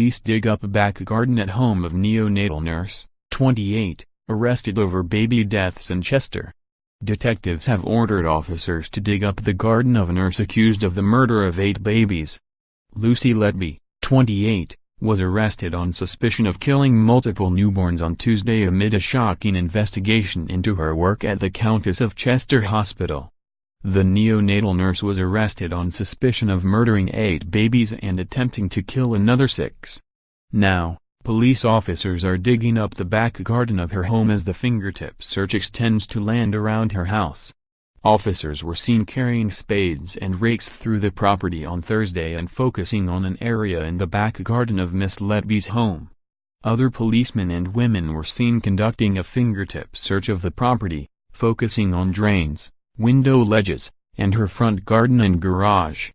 police dig up a back garden at home of neonatal nurse, 28, arrested over baby deaths in Chester. Detectives have ordered officers to dig up the garden of a nurse accused of the murder of 8 babies. Lucy Letby, 28, was arrested on suspicion of killing multiple newborns on Tuesday amid a shocking investigation into her work at the Countess of Chester Hospital. The neonatal nurse was arrested on suspicion of murdering 8 babies and attempting to kill another 6. Now, police officers are digging up the back garden of her home as the fingertip search extends to land around her house. Officers were seen carrying spades and rakes through the property on Thursday and focusing on an area in the back garden of Miss Letby's home. Other policemen and women were seen conducting a fingertip search of the property, focusing on drains, window ledges, and her front garden and garage.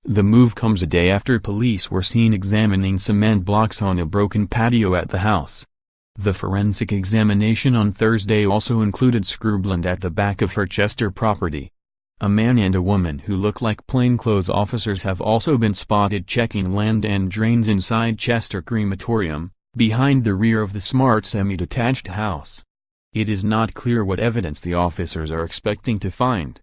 The move comes a day after police were seen examining cement blocks on a broken patio at the house. The forensic examination on Thursday also included scrubland at the back of her Chester property. A man and a woman who look like plainclothes officers have also been spotted checking land and drains inside Chester Crematorium, behind the rear of the smart semi-detached house. It is not clear what evidence the officers are expecting to find.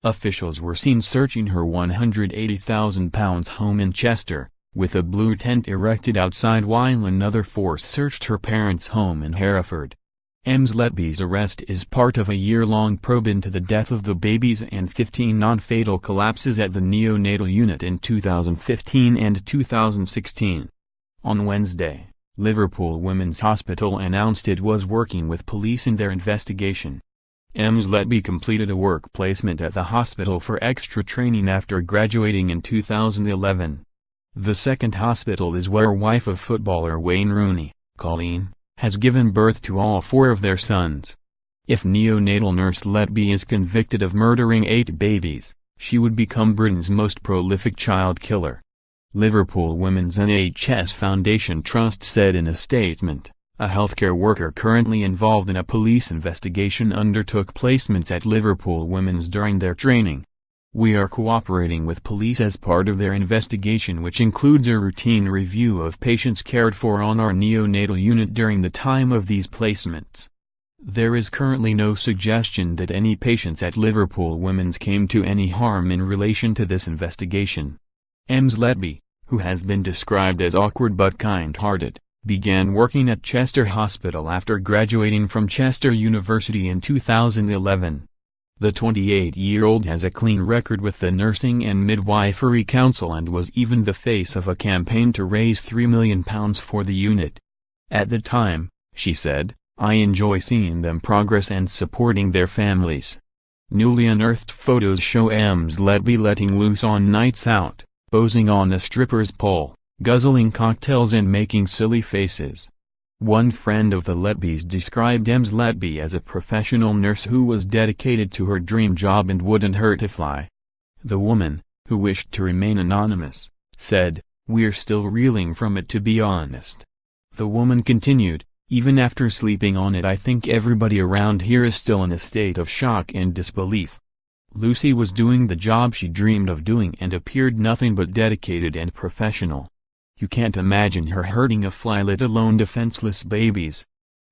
Officials were seen searching her £180,000 home in Chester, with a blue tent erected outside while another force searched her parents' home in Hereford. Ms. Letby's arrest is part of a year-long probe into the death of the babies and 15 non-fatal collapses at the neonatal unit in 2015 and 2016. On Wednesday, Liverpool Women's Hospital announced it was working with police in their investigation. Ms. Letby completed a work placement at the hospital for extra training after graduating in 2011. The second hospital is where wife of footballer Wayne Rooney, Colleen, has given birth to all 4 of their sons. If neonatal nurse Letby is convicted of murdering 8 babies, she would become Britain's most prolific child killer. Liverpool Women's NHS Foundation Trust said in a statement, a healthcare worker currently involved in a police investigation undertook placements at Liverpool Women's during their training. We are cooperating with police as part of their investigation, which includes a routine review of patients cared for on our neonatal unit during the time of these placements. There is currently no suggestion that any patients at Liverpool Women's came to any harm in relation to this investigation. Ms. Letby, who has been described as awkward but kind-hearted, began working at Chester Hospital after graduating from Chester University in 2011. The 28-year-old has a clean record with the Nursing and Midwifery Council and was even the face of a campaign to raise £3 million for the unit. At the time, she said, I enjoy seeing them progress and supporting their families. Newly unearthed photos show Ms. Letby letting loose on nights out, posing on a stripper's pole, guzzling cocktails and making silly faces. One friend of the Letbys described Ms. Letby as a professional nurse who was dedicated to her dream job and wouldn't hurt a fly. The woman, who wished to remain anonymous, said, "We're still reeling from it, to be honest." The woman continued, "Even after sleeping on it, I think everybody around here is still in a state of shock and disbelief." Lucy was doing the job she dreamed of doing and appeared nothing but dedicated and professional. You can't imagine her hurting a fly, let alone defenseless babies.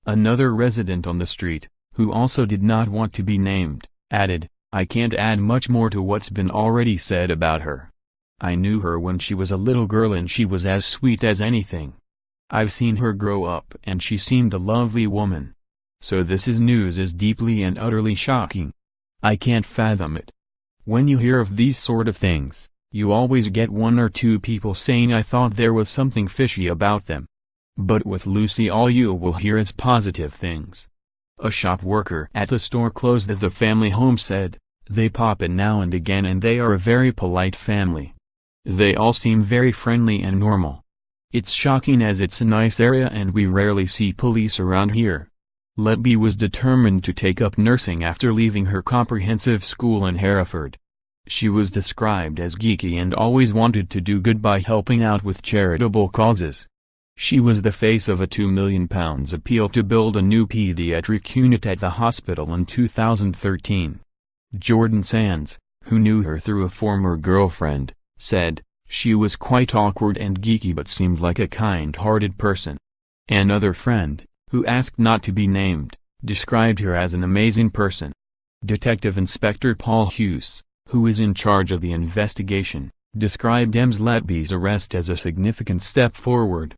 Another resident on the street, who also did not want to be named, added, "I can't add much more to what's been already said about her. I knew her when she was a little girl and she was as sweet as anything. I've seen her grow up and she seemed a lovely woman. So this news is deeply and utterly shocking. I can't fathom it. When you hear of these sort of things, you always get 1 or 2 people saying I thought there was something fishy about them. But with Lucy all you will hear is positive things." A shop worker at a store closed at the family home said, "They pop in now and again and they are a very polite family. They all seem very friendly and normal. It's shocking as it's a nice area and we rarely see police around here." Letby was determined to take up nursing after leaving her comprehensive school in Hereford. She was described as geeky and always wanted to do good by helping out with charitable causes. She was the face of a £2 million appeal to build a new pediatric unit at the hospital in 2013. Jordan Sands, who knew her through a former girlfriend, said, She was quite awkward and geeky but seemed like a kind-hearted person. Another friend, who asked not to be named, described her as an amazing person. Detective Inspector Paul Hughes, who is in charge of the investigation, described Ms. Letby's arrest as a significant step forward.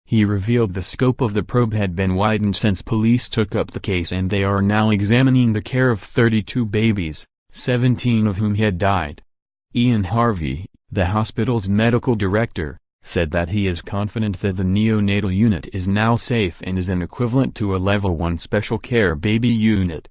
He revealed the scope of the probe had been widened since police took up the case and they are now examining the care of 32 babies, 17 of whom had died. Ian Harvey, the hospital's medical director, said that he is confident that the neonatal unit is now safe and is an equivalent to a Level 1 special care baby unit.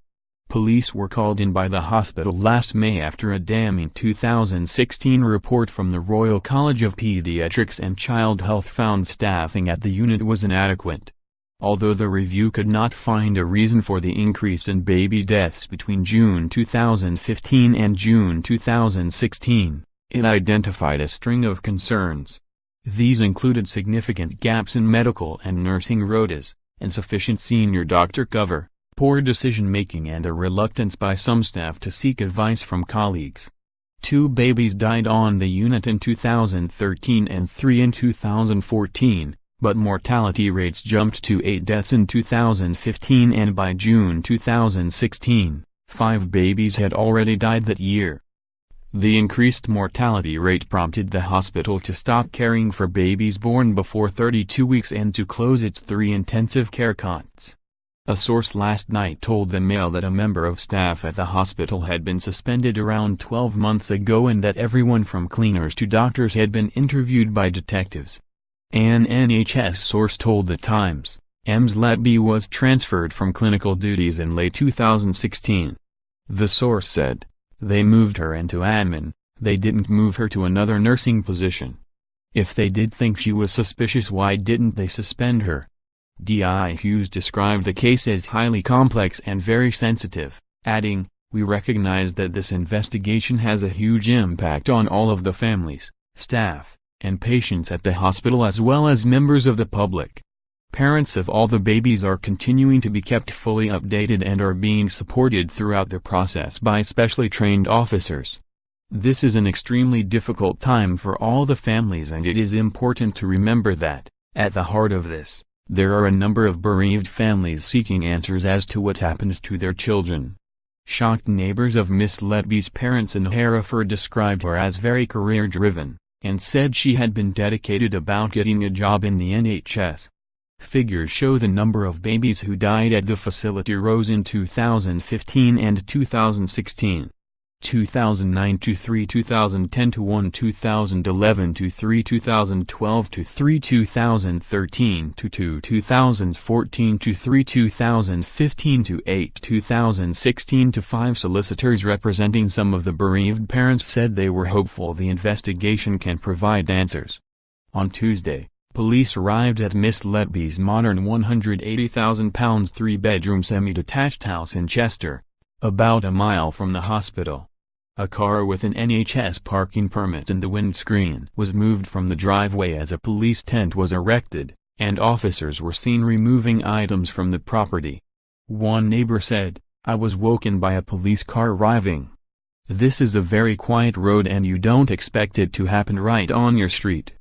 Police were called in by the hospital last May after a damning 2016 report from the Royal College of Pediatrics and Child Health found staffing at the unit was inadequate. Although the review could not find a reason for the increase in baby deaths between June 2015 and June 2016, it identified a string of concerns. These included significant gaps in medical and nursing rotas, insufficient senior doctor cover, poor decision-making and a reluctance by some staff to seek advice from colleagues. 2 babies died on the unit in 2013 and 3 in 2014, but mortality rates jumped to 8 deaths in 2015 and by June 2016, 5 babies had already died that year. The increased mortality rate prompted the hospital to stop caring for babies born before 32 weeks and to close its 3 intensive care cots. A source last night told the Mail that a member of staff at the hospital had been suspended around 12 months ago and that everyone from cleaners to doctors had been interviewed by detectives. An NHS source told The Times, Ms. Letby was transferred from clinical duties in late 2016. The source said, "They moved her into admin, they didn't move her to another nursing position. If they did think she was suspicious, why didn't they suspend her?" D.I. Hughes described the case as highly complex and very sensitive, adding, "We recognize that this investigation has a huge impact on all of the families, staff, and patients at the hospital as well as members of the public. Parents of all the babies are continuing to be kept fully updated and are being supported throughout the process by specially trained officers. This is an extremely difficult time for all the families and it is important to remember that, at the heart of this, there are a number of bereaved families seeking answers as to what happened to their children." Shocked neighbors of Miss Letby's parents in Hereford described her as very career-driven, and said she had been dedicated about getting a job in the NHS. Figures show the number of babies who died at the facility rose in 2015 and 2016. 2009 to 3, 2010 to 1, 2011 to 3, 2012 to 3, 2013 to 2, 2014 to 3, 2015 to 8, 2016 to 5. Solicitors representing some of the bereaved parents said they were hopeful the investigation can provide answers. On Tuesday, police arrived at Miss Letby's modern £180,000 3-bedroom semi-detached house in Chester, about a mile from the hospital. A car with an NHS parking permit and the windscreen was moved from the driveway as a police tent was erected, and officers were seen removing items from the property. One neighbor said, "I was woken by a police car arriving. This is a very quiet road and you don't expect it to happen right on your street."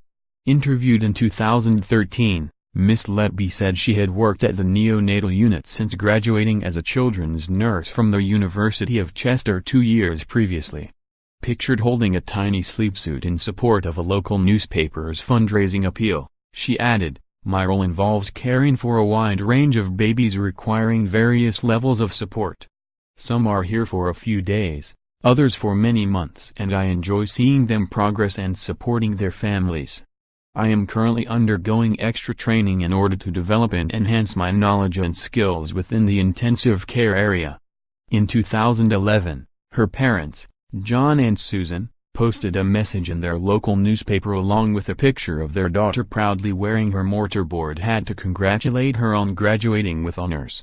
Interviewed in 2013, Miss Letby said she had worked at the neonatal unit since graduating as a children's nurse from the University of Chester 2 years previously. Pictured holding a tiny sleepsuit in support of a local newspaper's fundraising appeal, she added, "My role involves caring for a wide range of babies requiring various levels of support. Some are here for a few days, others for many months, and I enjoy seeing them progress and supporting their families. I am currently undergoing extra training in order to develop and enhance my knowledge and skills within the intensive care area." In 2011, her parents, John and Susan, posted a message in their local newspaper along with a picture of their daughter proudly wearing her mortarboard hat to congratulate her on graduating with honors.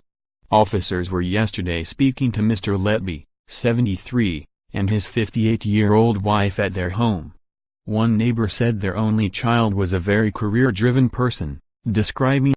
Officers were yesterday speaking to Mr. Letby, 73, and his 58-year-old wife at their home. One neighbor said their only child was a very career-driven person, describing